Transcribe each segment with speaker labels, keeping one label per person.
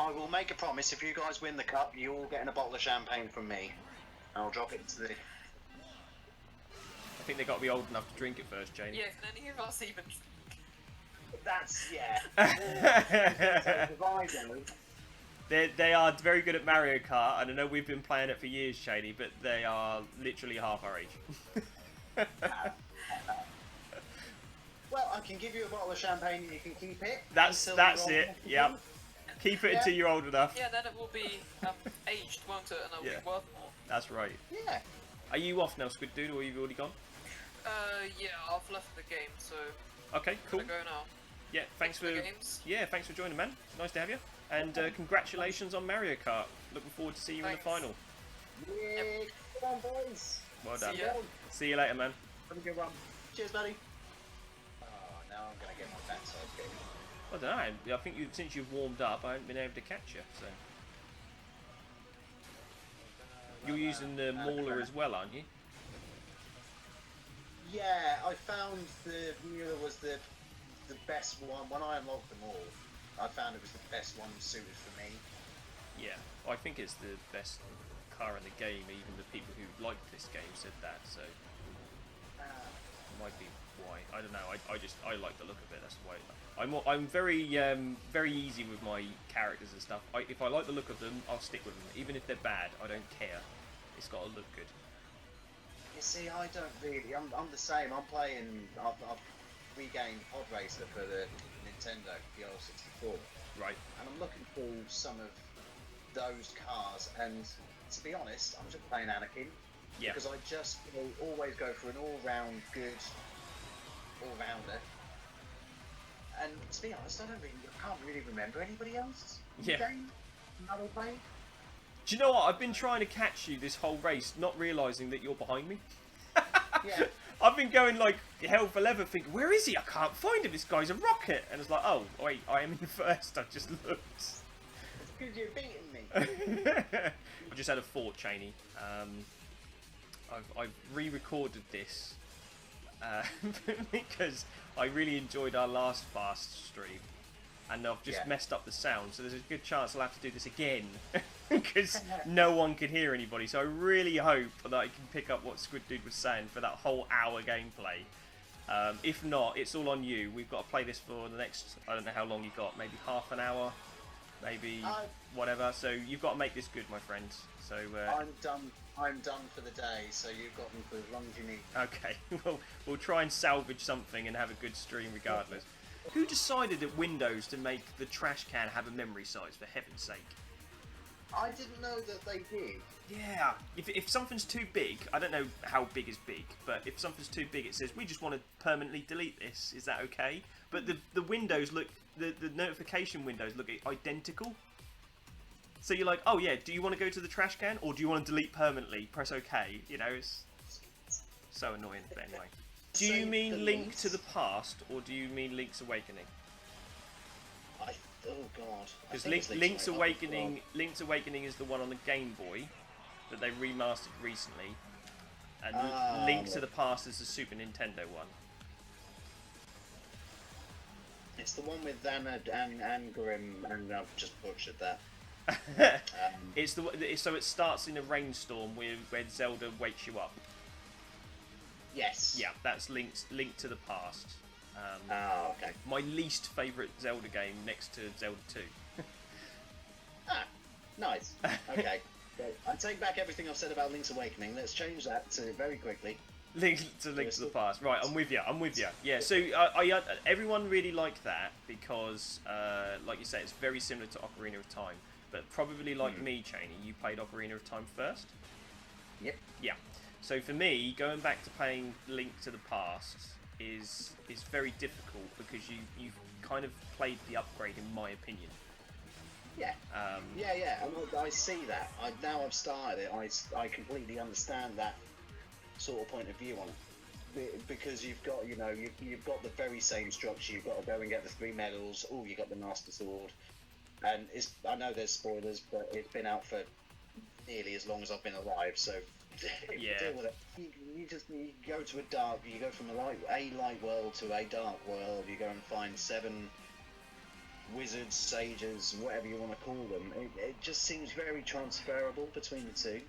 Speaker 1: I will make a promise. If you guys win the cup, you're all getting a bottle of champagne from me. I'll drop it to the.
Speaker 2: I think they got to be old enough to drink it first, Chaney.
Speaker 3: Yeah, can any of us even...
Speaker 1: That's yeah.
Speaker 2: They are very good at Mario Kart, and I know we've been playing it for years, Chaney, but they are literally half our age.
Speaker 1: Well, I can give you a bottle of champagne and you can keep it.
Speaker 2: That's it. Yep. Keep it until you're old enough.
Speaker 3: Yeah, then it will be aged, won't it? And it'll be worth more.
Speaker 2: That's right.
Speaker 1: Yeah.
Speaker 2: Are you off now, Squid Dude, or have you already gone?
Speaker 3: Yeah, I've left the game, so...
Speaker 2: Okay, cool.
Speaker 3: I'm gonna go now.
Speaker 2: Yeah, thanks for
Speaker 3: games.
Speaker 2: Yeah, thanks for joining, man. Nice to have you. And congratulations on Mario Kart. Looking forward to seeing you in the final.
Speaker 1: Yeah, come on, boys.
Speaker 2: Well done.
Speaker 3: See
Speaker 2: you later, man.
Speaker 1: Have a good one. Cheers, buddy. Oh, now I'm gonna get my backside kicked.
Speaker 2: I don't know. I think since you've warmed up, I haven't been able to catch you. So you're using the mauler as well, aren't you?
Speaker 1: Yeah, I found the Mueller was the best one. When I unlocked them all, I found it was the best one suited for me.
Speaker 2: Yeah, I think it's the best car in the game. Even the people who liked this game said that. So might be why. I don't know. I like the look of it. That's why. I'm very very easy with my characters and stuff. If I like the look of them, I'll stick with them. Even if they're bad, I don't care. It's got to look good.
Speaker 1: You see, I don't really. I'm the same. I'm playing. I've regained Pod Racer for the Nintendo, the old 64.
Speaker 2: Right.
Speaker 1: And I'm looking for some of those cars. And to be honest, I'm just playing Anakin.
Speaker 2: Yeah.
Speaker 1: Because I just always go for an all-round good all-rounder. And to be honest, I can't really remember anybody else in the game. Another play.
Speaker 2: Do you know what? I've been trying to catch you this whole race, not realising that you're behind me.
Speaker 1: Yeah.
Speaker 2: I've been going like hell for leather, thinking, where is he? I can't find him. This guy's a rocket. And it's like, oh wait, I am in first. I just looked.
Speaker 1: It's because you're beating me.
Speaker 2: I just had a thought, Chaney. I've re-recorded this because I really enjoyed our last fast stream, and I've just messed up the sound. So there's a good chance I'll have to do this again because no one can hear anybody. So I really hope that I can pick up what Squid Dude was saying for that whole hour gameplay. If not, it's all on you. We've got to play this for the next, I don't know how long you got, maybe half an hour, maybe whatever. So you've got to make this good, my friend. So
Speaker 1: I'm done for the day, so you've got me for as long as you need.
Speaker 2: Okay, well, we'll try and salvage something and have a good stream regardless. Who decided at Windows to make the trash can have a memory size, for heaven's sake?
Speaker 1: I didn't know that they did.
Speaker 2: Yeah, if something's too big, I don't know how big is big, but if something's too big, it says, we just want to permanently delete this. Is that okay? But the windows look, the notification windows look identical. So you're like, oh yeah, do you want to go to the trash can, or do you want to delete permanently? Press OK. You know, it's so annoying, but anyway. Do you mean Link to the Past, or do you mean Link's Awakening?
Speaker 1: Oh god.
Speaker 2: Because Link's Awakening is the one on the Game Boy that they remastered recently, and Link to the Past is the Super Nintendo one.
Speaker 1: It's the one with Angrim, and I've just butchered that.
Speaker 2: It's so it starts in a rainstorm where Zelda wakes you up.
Speaker 1: Yes.
Speaker 2: Yeah, that's Link to the Past.
Speaker 1: Okay.
Speaker 2: My least favourite Zelda game next to Zelda 2.
Speaker 1: Nice. Okay. I take back everything I've said about Link's Awakening. Let's change that to very quickly.
Speaker 2: Link to the Past. Right, I'm with you. Yeah, so everyone really liked that because, like you say, it's very similar to Ocarina of Time. But probably like me, Chaney, you played Ocarina of Time first?
Speaker 1: Yep.
Speaker 2: Yeah. So for me, going back to playing Link to the Past is very difficult because you've kind of played the upgrade, in my opinion.
Speaker 1: Yeah. Yeah. I see that. Now I've started it. I completely understand that sort of point of view on it. Because you've got, you've got the very same structure. You've got to go and get the 3 medals. Oh, you got the Master Sword. And I know there's spoilers, but it's been out for nearly as long as I've been alive, so deal with it. You go to you go from a light world to a dark world. You go and find 7 wizards, sages, whatever you want to call them. It just seems very transferable between the two.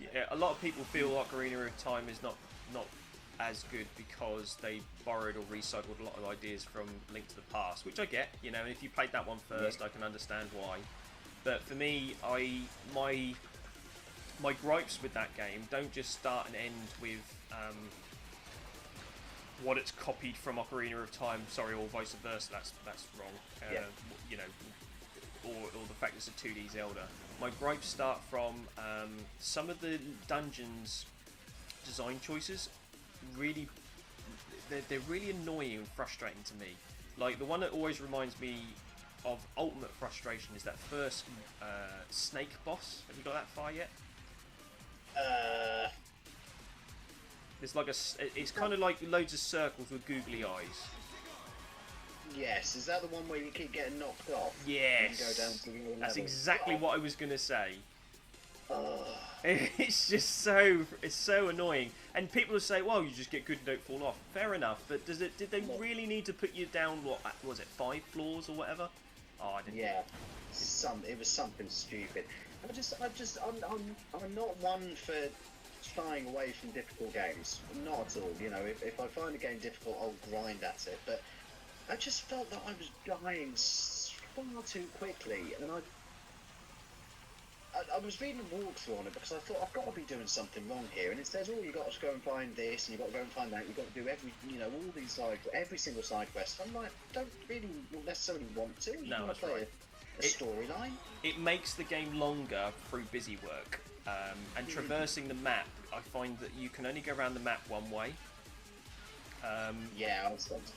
Speaker 2: Yeah, a lot of people feel Ocarina of Time is not as good because they borrowed or recycled a lot of ideas from Link to the Past, which I get. You know, if you played that one first, I can understand why. But for me, my gripes with that game don't just start and end with what it's copied from Ocarina of Time. Sorry, or vice versa. That's wrong. You know, or the fact it's a 2D Zelda. My gripes start from some of the dungeons' design choices. Really, they're really annoying and frustrating to me. Like the one that always reminds me of ultimate frustration is that first snake boss. Have you got that far yet? It's like it's kind of like loads of circles with googly eyes.
Speaker 1: Yes, is that the one where you keep getting knocked off?
Speaker 2: Yes.
Speaker 1: And go down to the
Speaker 2: That's
Speaker 1: level?
Speaker 2: exactly what I was gonna say. It's just so annoying. And people will say, "Well, you just get good and don't fall off." Fair enough, but did they really need to put you down? What was it, 5 floors or whatever? Oh, I didn't.
Speaker 1: Yeah, it was something stupid. I'm not one for shying away from difficult games. Not at all. You know, if I find a game difficult, I'll grind at it. But I just felt that I was dying far too quickly, and I was reading a walkthrough on it because I thought I've got to be doing something wrong here, and it says, "Oh, you got to go and find this, and you got to go and find that. You got to do all these every single side quest." I'm like, don't really necessarily want to. You want to play a storyline. It
Speaker 2: makes the game longer through busy work, and traversing the map. I find that you can only go around the map one way.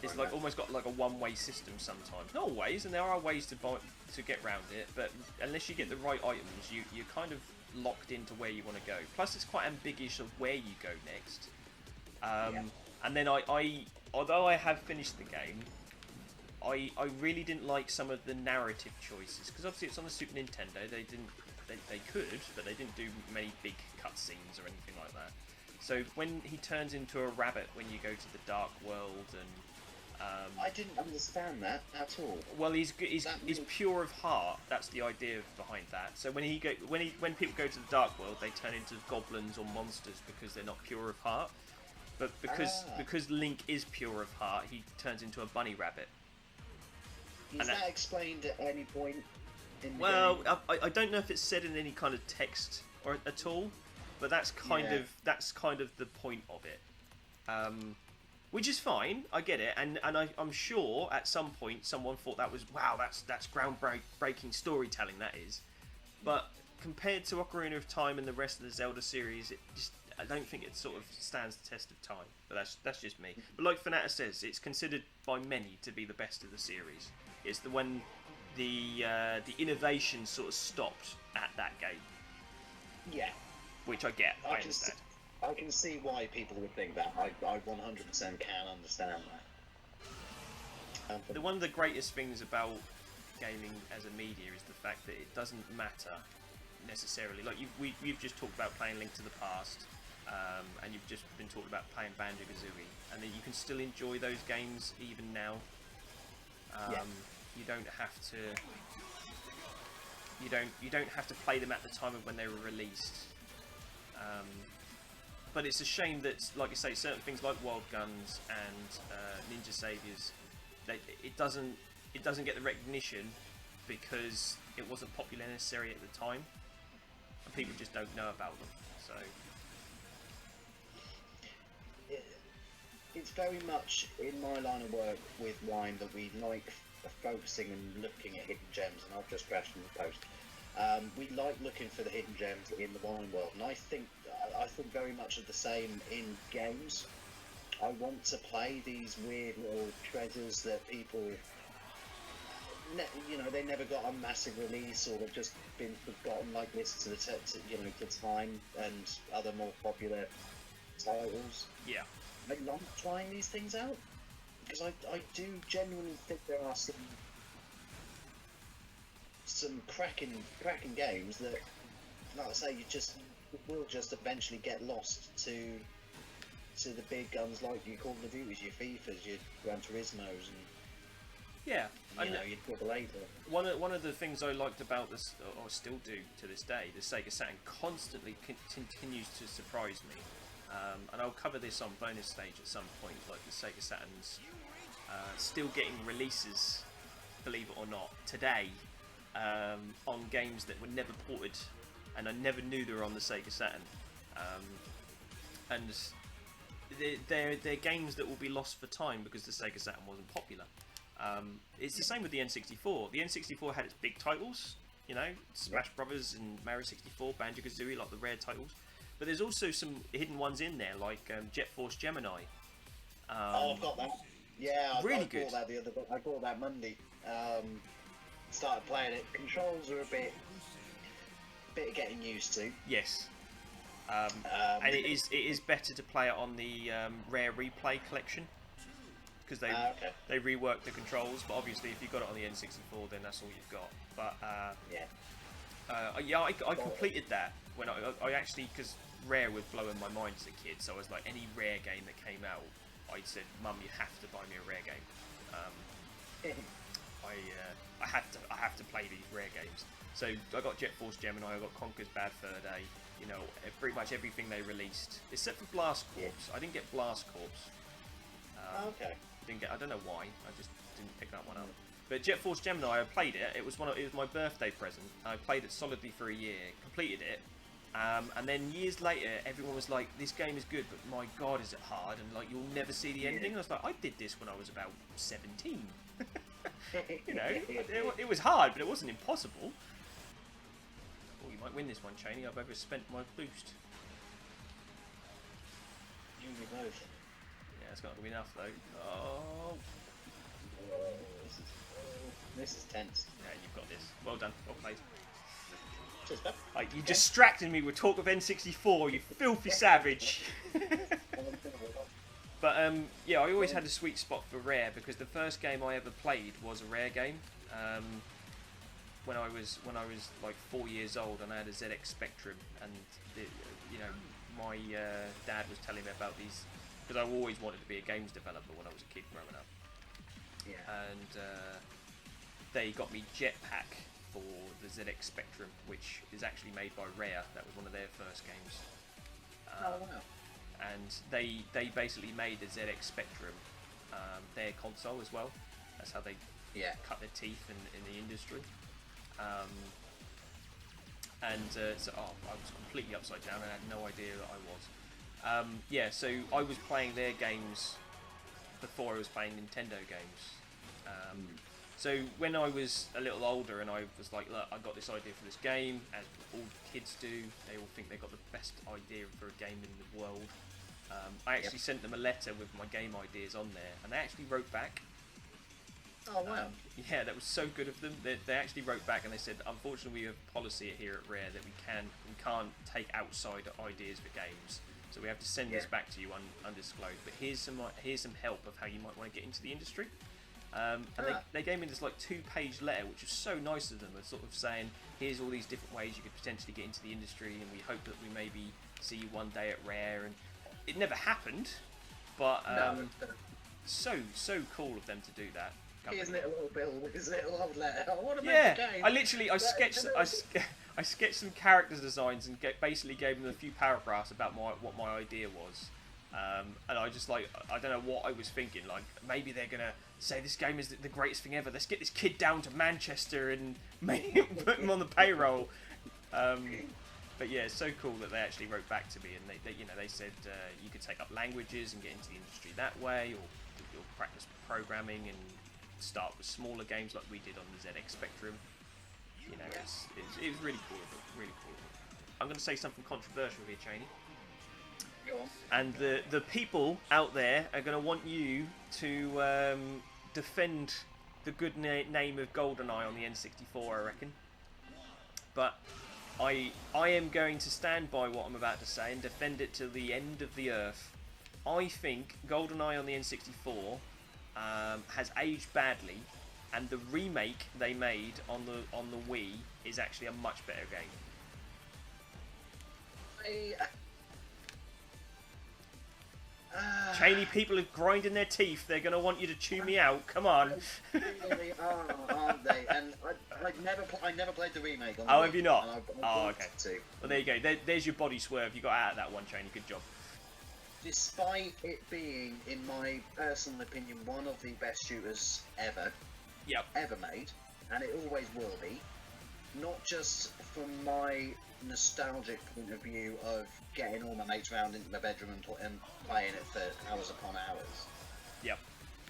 Speaker 2: It's like almost got like a one-way system sometimes. Not always, and there are ways to get around it, but unless you get the right items, you're kind of locked into where you want to go. Plus, it's quite ambiguous of where you go next. And then although I have finished the game, I really didn't like some of the narrative choices because obviously it's on the Super Nintendo. They could, but they didn't do many big cutscenes or anything like that. So when he turns into a rabbit when you go to the Dark World and
Speaker 1: I didn't understand that at all.
Speaker 2: Well, he's pure of heart. That's the idea behind that. So when people go to the Dark World, they turn into goblins or monsters because they're not pure of heart. But because Link is pure of heart, he turns into a bunny rabbit.
Speaker 1: Is that explained at any point in the
Speaker 2: game? I don't know if it's said in any kind of text or at all. But that's kind of the point of it, which is fine. I get it, and I'm sure at some point someone thought that was that's groundbreaking storytelling. That is, but compared to Ocarina of Time and the rest of the Zelda series, I don't think it sort of stands the test of time. But that's just me. But like Fanata says, it's considered by many to be the best of the series. It's when the innovation sort of stopped at that game.
Speaker 1: Yeah.
Speaker 2: Which I get. I understand.
Speaker 1: I can see why people would think that. I 100% can understand that.
Speaker 2: One of the greatest things about gaming as a media is the fact that it doesn't matter necessarily. Like you've just talked about playing Link to the Past, and you've just been talking about playing Banjo-Kazooie, and then you can still enjoy those games even now. You don't have to. You don't have to play them at the time of when they were released. But it's a shame that, like I say, certain things like Wild Guns and Ninja Saviors, it doesn't get the recognition because it wasn't popular necessarily at the time, and people just don't know about them. So
Speaker 1: it's very much in my line of work with wine that we like focusing and looking at hidden gems, and I've just crashed in the post. We like looking for the hidden gems in the wine world, and I think very much of the same in games. I want to play these weird little treasures that people, they never got a massive release, or they've just been forgotten like this to time and other more popular titles.
Speaker 2: Yeah,
Speaker 1: I like trying these things out because I do genuinely think there are some cracking games that, like I say, you will just eventually get lost to the big guns like your Call of Duties, your FIFAs, your Gran Turismos,
Speaker 2: Yeah,
Speaker 1: you'd get later.
Speaker 2: One of the things I liked about this, or still do to this day, the Sega Saturn constantly continues to surprise me. And I'll cover this on bonus stage at some point, like the Sega Saturn's still getting releases, believe it or not, today on games that were never ported, and I never knew they were on the Sega Saturn. And they're games that will be lost for time because the Sega Saturn wasn't popular. It's the same with the N64. The N64 had its big titles, you know, Smash Brothers and Mario 64, Banjo-Kazooie, like the rare titles. But there's also some hidden ones in there, like Jet Force Gemini.
Speaker 1: I've got that. Yeah,
Speaker 2: really
Speaker 1: good. I bought that Monday. Started playing it. Controls are a bit of getting used to.
Speaker 2: Yes. And it is better to play it on the Rare Replay collection, because they reworked the controls. But obviously, if you got it on the N64, then that's all you've got. But I completed that when I actually, because Rare was blowing my mind as a kid. So I was like, any Rare game that came out, I said, Mum, you have to buy me a Rare game. I have to play these Rare games. So I got Jet Force Gemini, I got Conker's Bad Fur Day, you know, pretty much everything they released, except for Blast Corps. I didn't get Blast Corps. I don't know why. I just didn't pick that one up. But Jet Force Gemini, I played it. It was my birthday present. I played it solidly for a year, completed it, and then years later, everyone was like, "This game is good, but my God, is it hard?" And like, you'll never see the ending. I was like, I did this when I was about 17. You know, it was hard, but it wasn't impossible. Oh, you might win this one, Chaney. I've overspent my boost.
Speaker 1: You and me both.
Speaker 2: Yeah, it's not going to be enough, though. Oh.
Speaker 1: This is tense.
Speaker 2: Yeah, you've got this. Well done. Well played.
Speaker 1: Cheers, bud.
Speaker 2: Like, you distracted me with talk of N64, you filthy savage. But yeah, I always had a sweet spot for Rare, because the first game I ever played was a Rare game. When I was like 4 years old, and I had a ZX Spectrum, and you know, my dad was telling me about these, because I always wanted to be a games developer when I was a kid growing up.
Speaker 1: Yeah.
Speaker 2: And they got me Jetpack for the ZX Spectrum, which is actually made by Rare. That was one of their first games.
Speaker 1: Oh wow.
Speaker 2: And they basically made the ZX Spectrum their console as well. That's how they cut their teeth in the industry. So I was completely upside down and had no idea that I was. Yeah, so I was playing their games before I was playing Nintendo games. So when I was a little older and I was like, look, I got this idea for this game, as all kids do, they all think they got the best idea for a game in the world. I actually sent them a letter with my game ideas on there, and they actually wrote back.
Speaker 1: Oh wow.
Speaker 2: Yeah, that was so good of them. They actually wrote back and they said, unfortunately we have a policy here at Rare that we can't take outside ideas for games, so we have to send this back to you undisclosed, but here's some help of how you might want to get into the industry. And they gave me this like 2-page letter, which was so nice of them. They're sort of saying, here's all these different ways you could potentially get into the industry, and we hope that we maybe see you one day at Rare. And it never happened, but so cool of them to do that.
Speaker 1: Isn't it a little bill with his little old letter? I want to make a game.
Speaker 2: I sketched some character designs and basically gave them a few paragraphs about what my idea was. And I just I don't know what I was thinking. Like, maybe they're gonna say this game is the greatest thing ever. Let's get this kid down to Manchester and put him on the payroll. But yeah, it's so cool that they actually wrote back to me, and they said you could take up languages and get into the industry that way, or you'll practice programming and start with smaller games like we did on the ZX Spectrum. You know, it was really cool. Really cool. I'm going to say something controversial here, Chaney. And the people out there are going to want you to defend the good name of GoldenEye on the N64, I reckon. But I am going to stand by what I'm about to say and defend it till the end of the earth. I think GoldenEye on the N64 has aged badly, and the remake they made on the Wii is actually a much better game. Chaney, people are grinding their teeth. They're going to want you to chew me out. Come on.
Speaker 1: They are, aren't they? And I never played the remake. On the
Speaker 2: Oh,
Speaker 1: Wii,
Speaker 2: have you not?
Speaker 1: I
Speaker 2: Okay.
Speaker 1: to.
Speaker 2: Well, there you go. There's your body swerve. You got out of that one, Chaney. Good job.
Speaker 1: Despite it being, in my personal opinion, one of the best shooters ever made, and it always will be, not just from my nostalgic point of view of getting all my mates round into my bedroom and playing it for hours upon hours.
Speaker 2: Yep.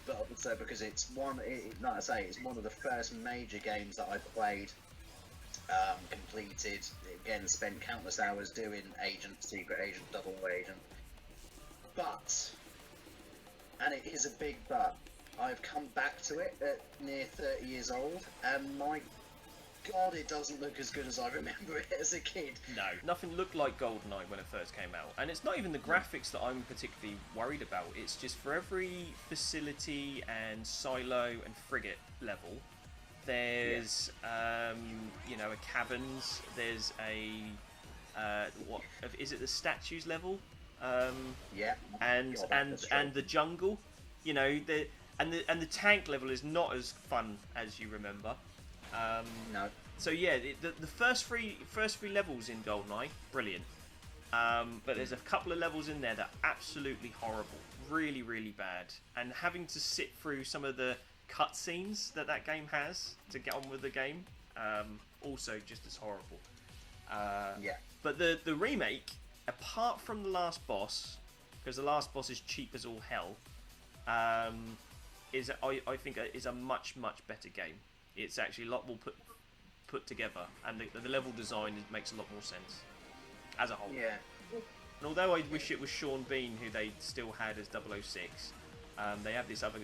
Speaker 1: But also because it's like I say, it's one of the first major games that I played, completed, again spent countless hours doing secret agent, double agent. But, and it is a big but, I've come back to it at near 30 years old, and my God, it doesn't look as good as I remember it as a kid.
Speaker 2: No, nothing looked like GoldenEye when it first came out. And it's not even the graphics that I'm particularly worried about. It's just for every facility and silo and frigate level, there's, you know, a caverns, there's a, what, is it the statues level? And the jungle, you know, and the tank level is not as fun as you remember.
Speaker 1: No.
Speaker 2: So yeah, the first three levels in GoldenEye, brilliant. But there's a couple of levels in there that are absolutely horrible, really, really bad. And having to sit through some of the cutscenes that game has to get on with the game, also just as horrible. But the remake, apart from the last boss, because the last boss is cheap as all hell, I think is a much better game. It's actually a lot more put together, and the level design makes a lot more sense as a whole.
Speaker 1: Yeah.
Speaker 2: And although I wish it was Sean Bean who they still had as 006, they have this other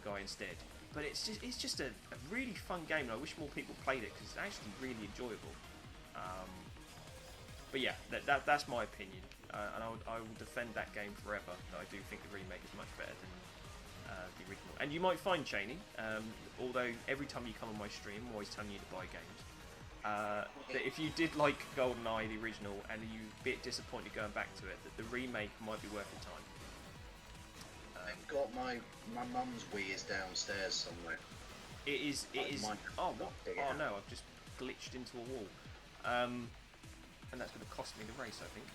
Speaker 2: guy instead. But it's just a really fun game, and I wish more people played it because it's actually really enjoyable. But yeah, that's my opinion, and I will defend that game forever. I do think the remake is much better than the original. And you might find, Chaney, although every time you come on my stream, I'm always telling you to buy games, that if you did like GoldenEye, the original, and you're a bit disappointed going back to it, that the remake might be worth your time.
Speaker 1: I've got my mum's Wii is downstairs somewhere.
Speaker 2: It is. Oh, what? Oh no, I've just glitched into a wall. And that's going to cost me the race, I think.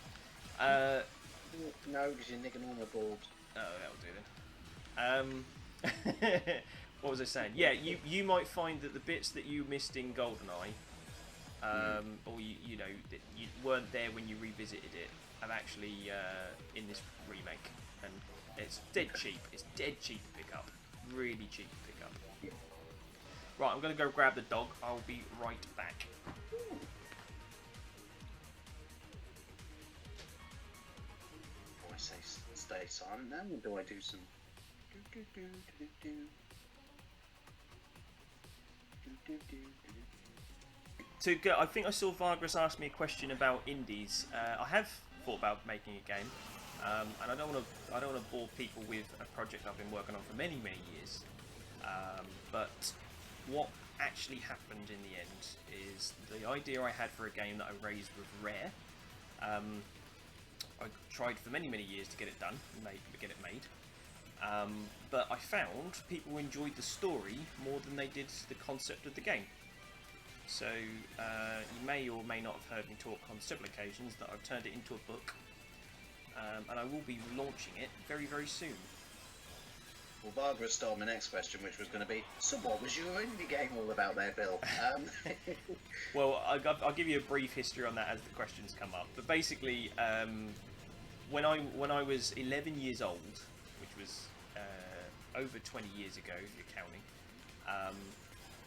Speaker 1: No, because you're nicking all my boards.
Speaker 2: Oh, that'll do then. What was I saying? Yeah, you might find that the bits that you missed in GoldenEye, or you know that you weren't there when you revisited it, are actually in this remake, and it's dead cheap. It's dead cheap to pick up, really cheap to pick up.
Speaker 1: Yeah.
Speaker 2: Right, I'm going to go grab the dog. I'll be right back.
Speaker 1: Do I say stay silent now, or do I do some?
Speaker 2: I think I saw Vargas ask me a question about indies. I have thought about making a game, and I don't want to bore people with a project I've been working on for many years. But what actually happened in the end is the idea I had for a game that I raised with Rare. I tried for many years to get it done, get it made. But I found people enjoyed the story more than they did the concept of the game. So you may or may not have heard me talk on several occasions that I've turned it into a book, and I will be launching it very soon.
Speaker 1: Well, Barbara stole my next question, which was going to be, so what was your indie game all about there, Bill?
Speaker 2: Well, I'll give you a brief history on that as the questions come up. But basically, when I was 11 years old, which was over 20 years ago, if you're counting,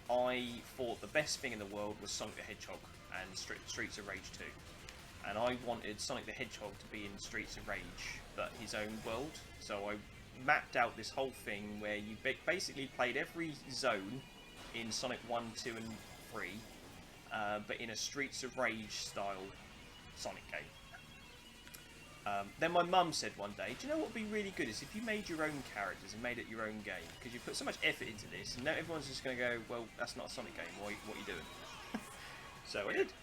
Speaker 2: I thought the best thing in the world was Sonic the Hedgehog and Streets of Rage 2. And I wanted Sonic the Hedgehog to be in Streets of Rage, but his own world. So I mapped out this whole thing where you basically played every zone in Sonic 1, 2 and 3, but in a Streets of Rage style Sonic game. Then my mum said one day, do you know what would be really good is if you made your own characters and made it your own game, because you put so much effort into this, and now everyone's just going to go, well, that's not a Sonic game, what are you doing? So I did.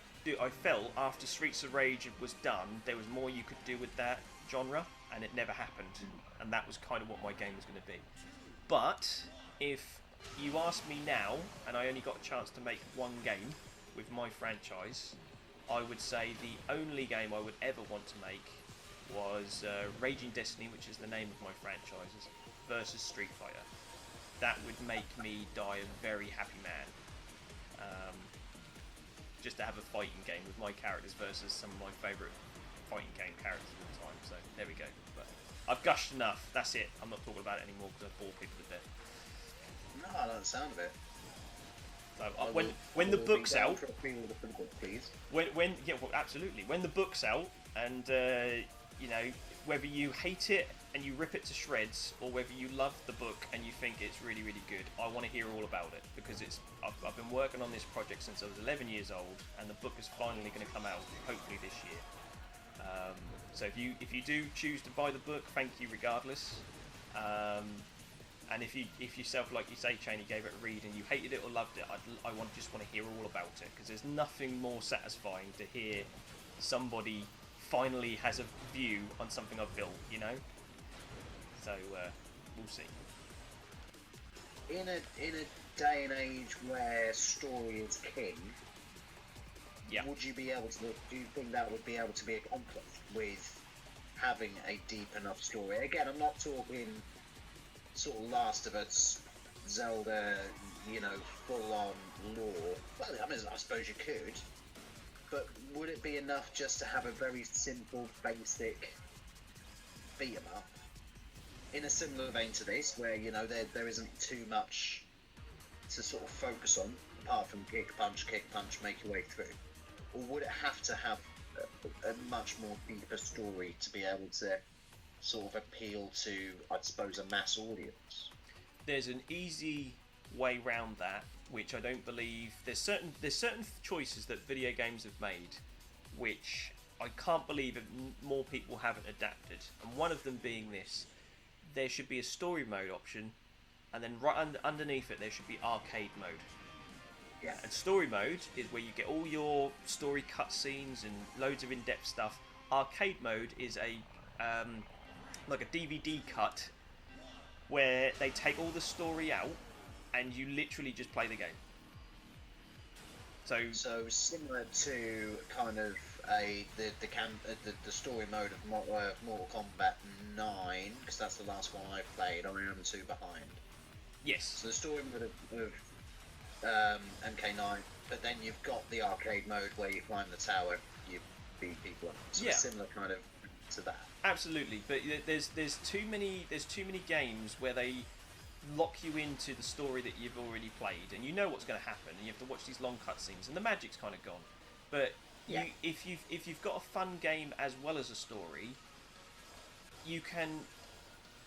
Speaker 2: I felt after Streets of Rage was done, there was more you could do with that genre, and it never happened. And that was kind of what my game was going to be. But if you ask me now, and I only got a chance to make one game with my franchise, I would say the only game I would ever want to make was Raging Destiny, which is the name of my franchises, versus Street Fighter. That would make me die a very happy man. Just to have a fighting game with my characters versus some of my favourite fighting game characters of all time. So there we go. But I've gushed enough. That's it. I'm not talking about it anymore because I bore people to death.
Speaker 1: No, I don't sound of it.
Speaker 2: So when the book's out,
Speaker 1: please.
Speaker 2: When yeah, well, absolutely. When the book's out, and you know, whether you hate it and you rip it to shreds, or whether you love the book and you think it's really, really good, I want to hear all about it, because I've been working on this project since I was 11 years old, and the book is finally going to come out, hopefully this year. So if you do choose to buy the book, thank you regardless. And if yourself, like you say, Chaney, gave it a read and you hated it or loved it, I just want to hear all about it, because there's nothing more satisfying to hear somebody finally has a view on something I've built, you know. So we'll see.
Speaker 1: In a day and age where story is king,
Speaker 2: yeah,
Speaker 1: would you be able to? Do you think that would be able to be accomplished with having a deep enough story? Again, I'm not talking sort of Last of Us, Zelda, you know, full on lore. Well, I mean, I suppose you could, but would it be enough just to have a very simple, basic beat 'em up in a similar vein to this, where, you know, there isn't too much to sort of focus on apart from kick, punch, make your way through? Or would it have to have a much more deeper story to be able to sort of appeal to, I suppose, a mass audience?
Speaker 2: There's an easy way round that, which I don't believe. There's certain choices that video games have made, which I can't believe more people haven't adapted. And one of them being this: there should be a story mode option, and then right underneath it there should be arcade mode.
Speaker 1: Yeah. And
Speaker 2: story mode is where you get all your story cutscenes and loads of in-depth stuff. Arcade mode is a like a DVD cut where they take all the story out and you literally just play the game.
Speaker 1: So similar to kind of the story mode of Mortal Kombat 9, because that's the last one I played. I am 2 behind.
Speaker 2: Yes.
Speaker 1: So the story mode of MK9, but then you've got the arcade mode where you climb the tower, you beat people up. So
Speaker 2: yeah,
Speaker 1: similar kind of to that.
Speaker 2: Absolutely, but there's too many games where they lock you into the story that you've already played, and you know what's going to happen, and you have to watch these long cutscenes, and the magic's kind of gone. But yeah, if you've got a fun game as well as a story, you can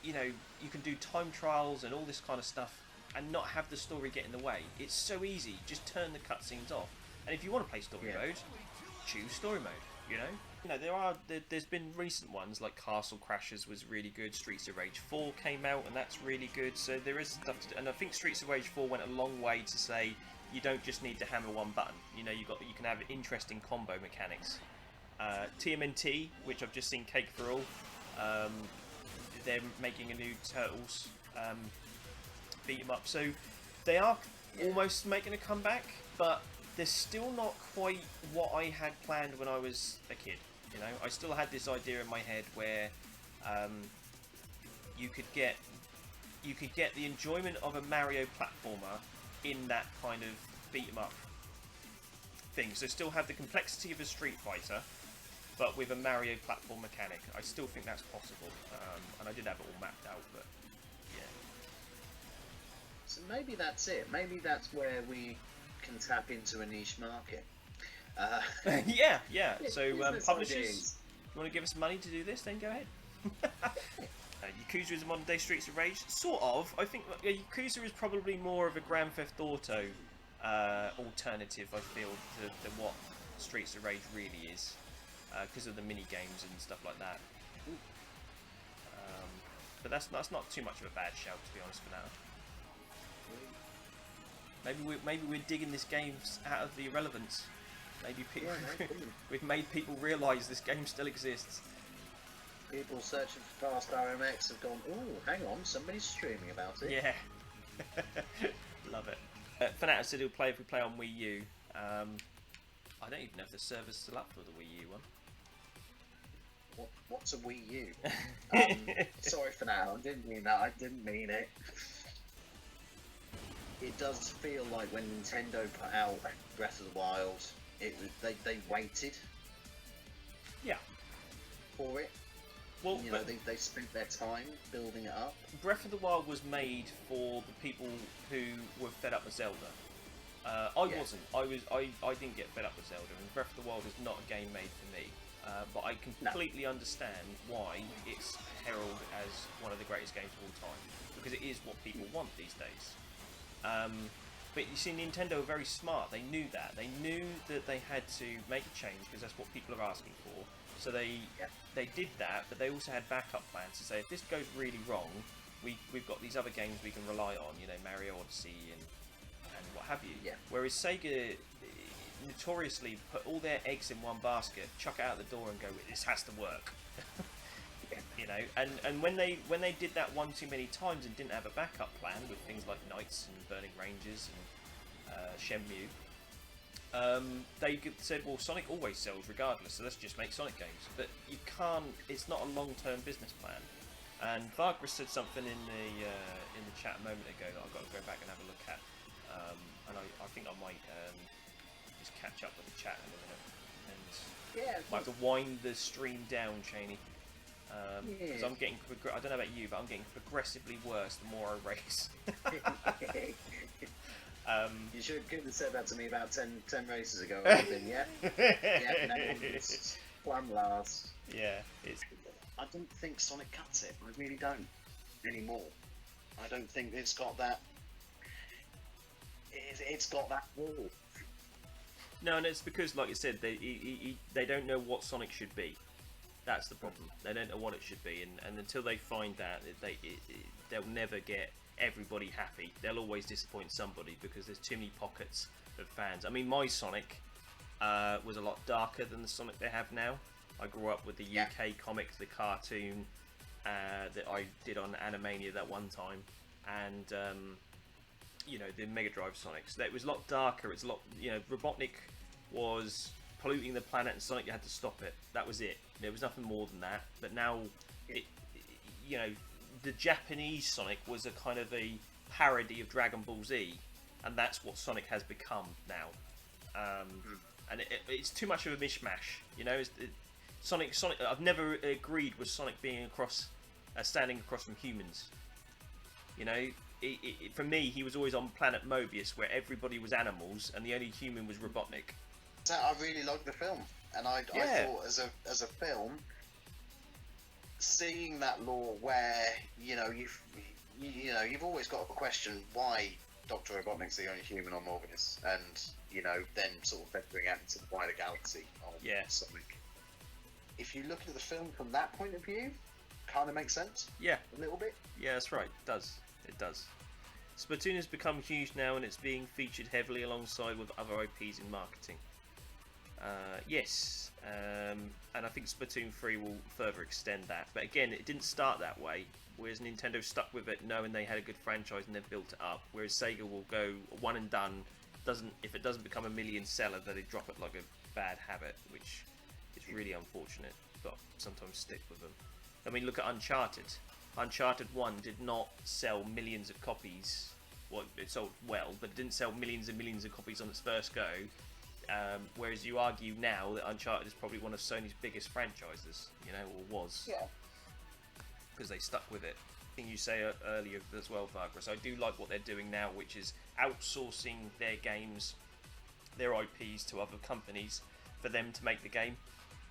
Speaker 2: do time trials and all this kind of stuff, and not have the story get in the way. It's so easy. Just turn the cutscenes off, and if you want to play story mode, choose story mode. You know, there's been recent ones like Castle Crashers was really good. Streets of Rage 4 came out, and that's really good. So there is stuff to do, and I think Streets of Rage 4 went a long way to say you don't just need to hammer one button. You know, you can have interesting combo mechanics. TMNT, which I've just seen Cake for All, they're making a new Turtles beat 'em up. So they are almost making a comeback, but they're still not quite what I had planned when I was a kid. You know, I still had this idea in my head where you could get the enjoyment of a Mario platformer in that kind of beat 'em up thing. So still have the complexity of a Street Fighter, but with a Mario platform mechanic. I still think that's possible, and I did have it all mapped out, but yeah.
Speaker 1: So maybe that's it. Maybe that's where we can tap into a niche market.
Speaker 2: Yeah. So publishers, you want to give us money to do this? Then go ahead. Yakuza is a modern day Streets of Rage, sort of. I think Yakuza is probably more of a Grand Theft Auto alternative, I feel, than what Streets of Rage really is, because of the mini games and stuff like that. But that's not too much of a bad shout, to be honest, for now. Maybe we're digging this game out of the irrelevance. Maybe we've made people realise this game still exists.
Speaker 1: People searching for Fast RMX have gone, oh, hang on, somebody's streaming about it.
Speaker 2: Yeah. Love it. Fanatics said he'll play if we play on Wii U. I don't even know if the server's still up for the Wii U one.
Speaker 1: What's a Wii U? Sorry for now, I didn't mean that, I didn't mean it. It does feel like when Nintendo put out Breath of the Wild, they waited.
Speaker 2: Yeah.
Speaker 1: For it.
Speaker 2: Well,
Speaker 1: you know, they spent their time building it up.
Speaker 2: Breath of the Wild was made for the people who were fed up with Zelda. I wasn't. I didn't get fed up with Zelda, and Breath of the Wild is not a game made for me. But I completely understand why it's heralded as one of the greatest games of all time, because it is what people want these days. But you see, Nintendo were very smart. They knew that. They knew that they had to make a change because that's what people are asking for. So they did that, but they also had backup plans to say, if this goes really wrong, we've got these other games we can rely on, you know, Mario Odyssey and what have you. Yeah. Whereas Sega notoriously put all their eggs in one basket, chuck it out the door and go, this has to work. You know, and when they did that one too many times and didn't have a backup plan with things like Knights and Burning Rangers and Shenmue, they said, well, Sonic always sells regardless, so let's just make Sonic games. But you can't, it's not a long-term business plan. And Vargas said something in the chat a moment ago that I've got to go back and have a look at. And I think I might just catch up with the chat in a minute. And might have to wind the stream down, Chaney. Because I'm getting, I don't know about you, but I'm getting progressively worse the more I race.
Speaker 1: You couldn't have said that to me about 10 races ago or anything, yeah? Yeah, no, it's one last.
Speaker 2: Yeah, it's...
Speaker 1: I don't think Sonic cuts it. I really don't anymore. I don't think it's got that... It's got that wall.
Speaker 2: No, and it's because, like you said, they don't know what Sonic should be. That's the problem. They don't know what it should be, and until they find that, they'll never get everybody happy. They'll always disappoint somebody because there's too many pockets of fans. I mean, my Sonic was a lot darker than the Sonic they have now. I grew up with the UK comic, the cartoon that I did on Animania that one time, and you know, the Mega Drive Sonic. So that was a lot darker. It's a lot, you know, Robotnik was polluting the planet, and Sonic had to stop it. That was it. There was nothing more than that. But now, you know, the Japanese Sonic was a kind of a parody of Dragon Ball Z, and that's what Sonic has become now. And it's too much of a mishmash. You know, Sonic. I've never agreed with Sonic being standing across from humans. You know, for me, he was always on Planet Mobius, where everybody was animals, and the only human was Robotnik.
Speaker 1: I really liked the film, and I thought as a film, seeing that lore where you've always got to question why Dr. Robotnik's the only human on Morbius, and you know, then sort of venturing out into the wider galaxy of Sonic. If you look at the film from that point of view, kind of makes sense.
Speaker 2: Yeah,
Speaker 1: a little bit.
Speaker 2: Yeah, that's right. It does. It does. Splatoon has become huge now, and it's being featured heavily alongside with other IPs in marketing. Yes, and I think Splatoon 3 will further extend that. But again, it didn't start that way, whereas Nintendo stuck with it knowing they had a good franchise and they've built it up, whereas Sega will go one and done. If it doesn't become a million seller, then they drop it like a bad habit, which is really unfortunate, but sometimes stick with them. I mean, look at Uncharted. Uncharted 1 did not sell millions of copies. Well, it sold well, but it didn't sell millions and millions of copies on its first go. Whereas you argue now that Uncharted is probably one of Sony's biggest franchises, you know, or was.
Speaker 1: Yeah.
Speaker 2: Because they stuck with it. I think you say earlier as well, Vargas, I do like what they're doing now, which is outsourcing their games, their IPs to other companies for them to make the game.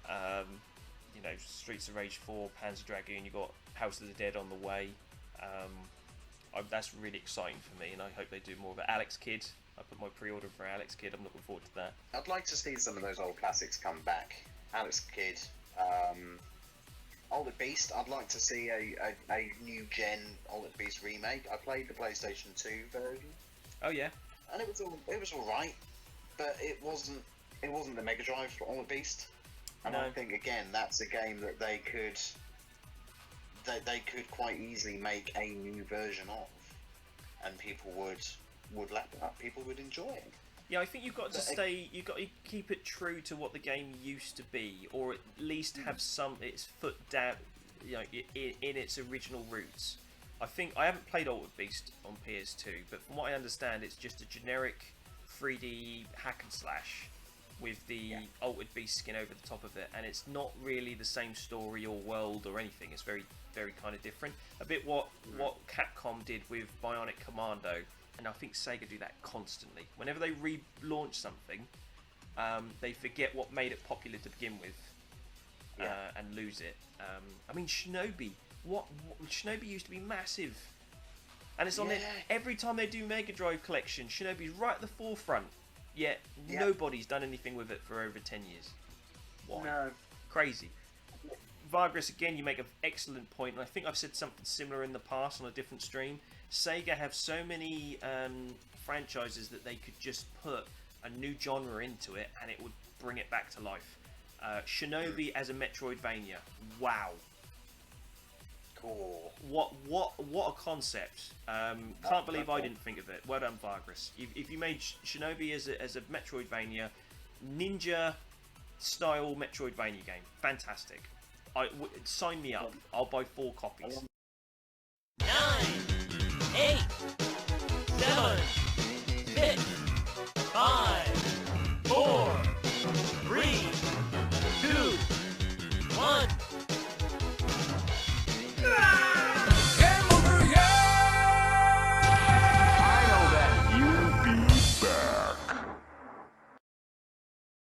Speaker 2: You know, Streets of Rage 4, Panzer Dragoon, you got House of the Dead on the way. That's really exciting for me, and I hope they do more of it. Alex Kidd, I put my pre-order for Alex Kidd. I'm looking forward to that.
Speaker 1: I'd like to see some of those old classics come back. Alex Kidd, Altered Beast. I'd like to see a new gen Altered Beast remake. I played the PlayStation 2 version.
Speaker 2: Oh yeah.
Speaker 1: And it was all right, but it wasn't the Mega Drive for Altered Beast. And I think again that's a game that they could they could quite easily make a new version of, and people would lap it up. People would enjoy it.
Speaker 2: Yeah, I think you've got to stay. You've got to keep it true to what the game used to be, or at least have its foot down, in its original roots. I think I haven't played Altered Beast on PS2, but from what I understand, it's just a generic 3D hack and slash with the Altered Beast skin over the top of it, and it's not really the same story or world or anything. It's very, very kind of different. A bit what Capcom did with Bionic Commando. And I think Sega do that constantly. Whenever they relaunch something, they forget what made it popular to begin with, and lose it. I mean, Shinobi. Shinobi used to be massive, and it's on there every time they do Mega Drive Collection. Shinobi's right at the forefront. Yet nobody's done anything with it for over 10 years. Why? No. Crazy. Vargas, again, you make an excellent point, and I think I've said something similar in the past on a different stream. Sega have so many franchises that they could just put a new genre into it and it would bring it back to life. Shinobi as a Metroidvania, wow!
Speaker 1: Cool.
Speaker 2: What a concept! Can't believe I didn't think of it. Well done, Vargas. If you made Shinobi as a Metroidvania, ninja style Metroidvania game, fantastic. Sign me up. I'll buy 4 copies.
Speaker 4: 9, 8, 7, 6, 5.